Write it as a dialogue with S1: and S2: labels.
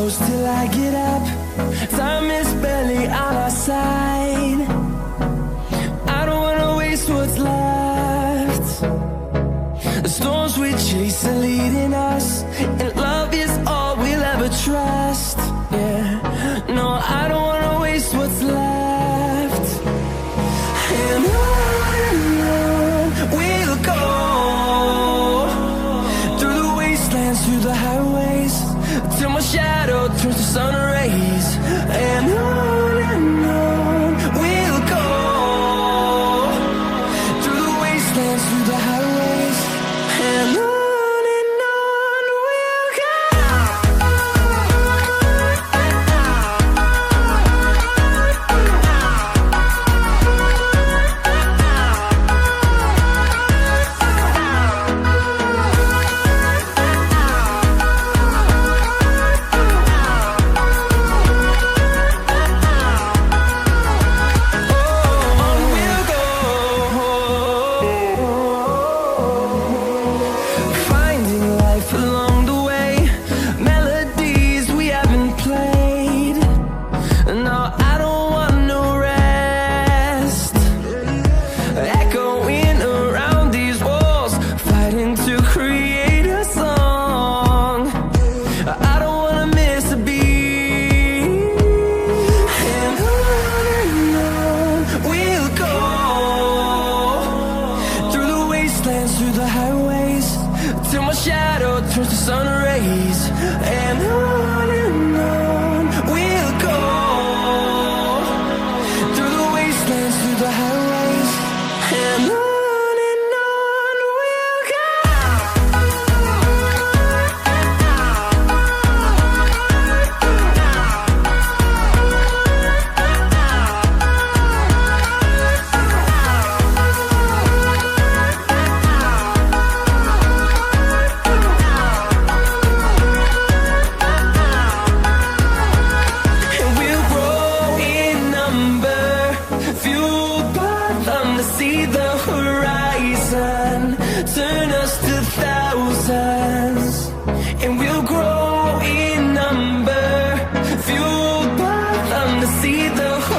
S1: close till I get up. Time is barely on our side. I don't wanna waste what's left. The storms we chase are leading us, and love is all we'll ever trust. Yeah, no, I don't wanna waste what's left. And on we'll go, through the wastelands, through the highways, till my shadow turns to sun rays. And on we'll go, through the wastelands, through the highways, and on we'll go. Through the highways, till my shadow turns to sun rays. And on we'll go, through the wastelands, through the highways, and on we'll go. See the horizon, turn us to thousands, and we'll grow in number, fueled by them to see the horizon.